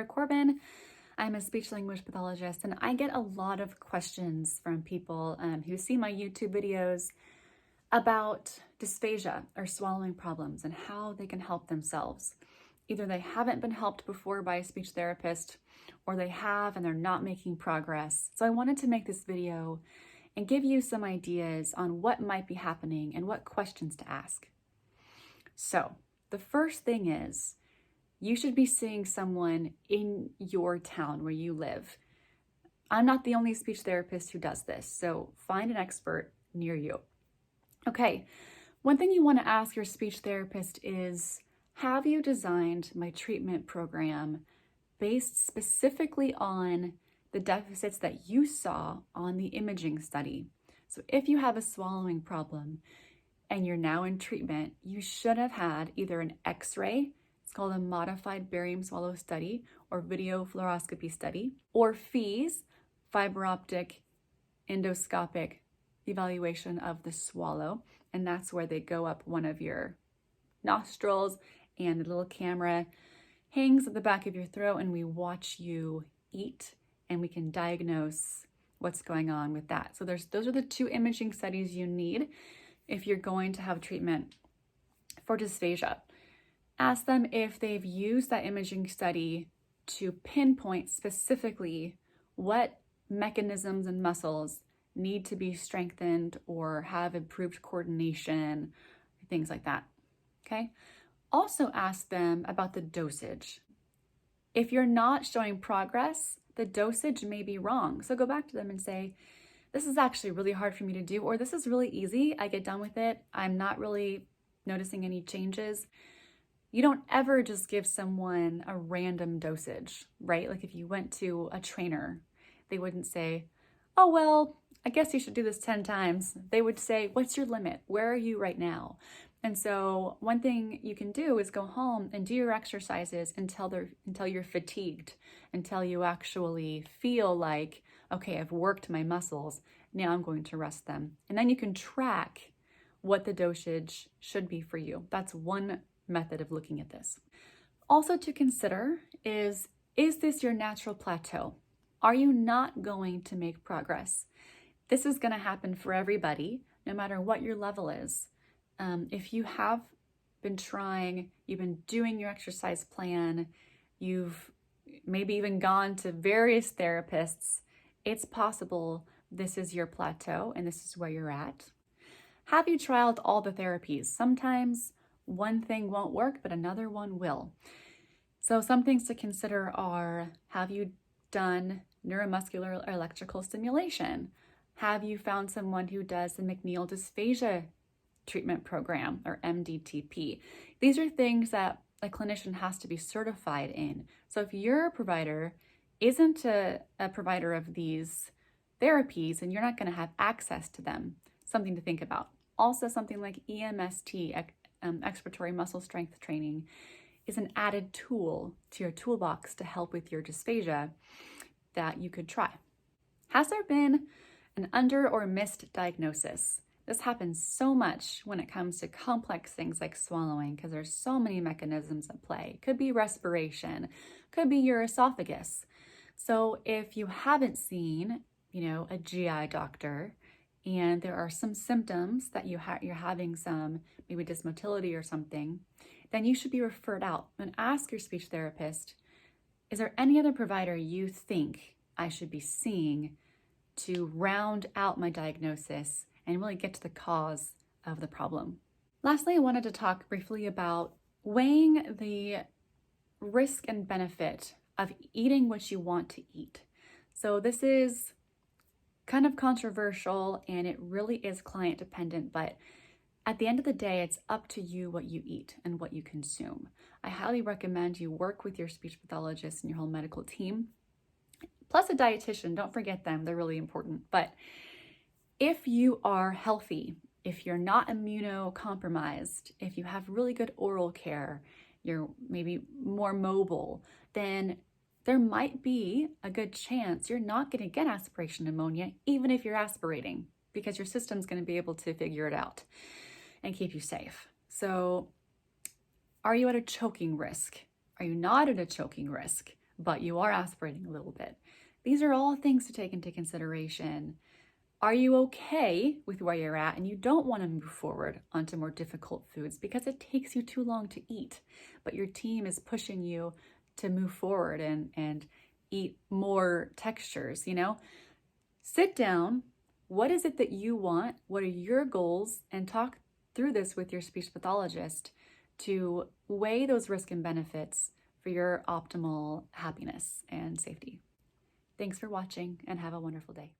Sarah Corbin. I'm a speech language pathologist, and I get a lot of questions from people who see my YouTube videos about dysphagia or swallowing problems and how they can help themselves. Either they haven't been helped before by a speech therapist, or they have and they're not making progress. So I wanted to make this video and give you some ideas on what might be happening and what questions to ask. So the first thing is, you should be seeing someone in your town where you live. I'm not the only speech therapist who does this, so find an expert near you. Okay, one thing you want to ask your speech therapist is, have you designed my treatment program based specifically on the deficits that you saw on the imaging study? So if you have a swallowing problem and you're now in treatment, you should have had either an X-ray, it's called a modified barium swallow study or video fluoroscopy study, or FEES, fiber optic endoscopic evaluation of the swallow. And that's where they go up one of your nostrils and the little camera hangs at the back of your throat and we watch you eat and we can diagnose what's going on with that. So those are the two imaging studies you need if you're going to have treatment for dysphagia. Ask them if they've used that imaging study to pinpoint specifically what mechanisms and muscles need to be strengthened or have improved coordination, things like that, okay? Also ask them about the dosage. If you're not showing progress, the dosage may be wrong. So go back to them and say, this is actually really hard for me to do, or this is really easy. I get done with it. I'm not really noticing any changes. You don't ever just give someone a random dosage, right? Like if you went to a trainer, they wouldn't say, oh, well, I guess you should do this 10 times. They would say, what's your limit? Where are you right now? And so one thing you can do is go home and do your exercises until you're fatigued, until you actually feel like, okay, I've worked my muscles, now I'm going to rest them. And then you can track what the dosage should be for you. That's one method of looking at this. Also to consider is this your natural plateau? Are you not going to make progress? This is going to happen for everybody, no matter what your level is. If you have been trying, you've been doing your exercise plan, you've maybe even gone to various therapists, it's possible this is your plateau and this is where you're at. Have you trialed all the therapies? Sometimes one thing won't work, but another one will. So some things to consider are, have you done neuromuscular or electrical stimulation? Have you found someone who does the McNeil Dysphagia treatment program or MDTP? These are things that a clinician has to be certified in. So if your provider isn't a provider of these therapies and you're not going to have access to them, something to think about. Also, something like EMST, expiratory muscle strength training, is an added tool to your toolbox to help with your dysphagia that you could try. Has there been an under or missed diagnosis? This happens so much when it comes to complex things like swallowing because there's so many mechanisms at play. Could be respiration, could be your esophagus. So if you haven't seen, a GI doctor and there are some symptoms that you're having some maybe dysmotility or something, then you should be referred out and ask your speech therapist, is there any other provider you think I should be seeing to round out my diagnosis and really get to the cause of the problem? Lastly, I wanted to talk briefly about weighing the risk and benefit of eating what you want to eat. So this is kind of controversial and it really is client dependent, but at the end of the day, it's up to you what you eat and what you consume. I highly recommend you work with your speech pathologist and your whole medical team, plus a dietitian. Don't forget them, they're really important. But if you are healthy, if you're not immunocompromised, if you have really good oral care, you're maybe more mobile, then there might be a good chance you're not going to get aspiration pneumonia, even if you're aspirating, because your system's going to be able to figure it out and keep you safe. So are you at a choking risk? Are you not at a choking risk? but you are aspirating a little bit. These are all things to take into consideration. Are you okay with where you're at and you don't want to move forward onto more difficult foods because it takes you too long to eat, but your team is pushing you to move forward and eat more textures, you know? Sit down. What is it that you want? What are your goals? And talk through this with your speech pathologist to weigh those risks and benefits for your optimal happiness and safety. Thanks for watching and have a wonderful day.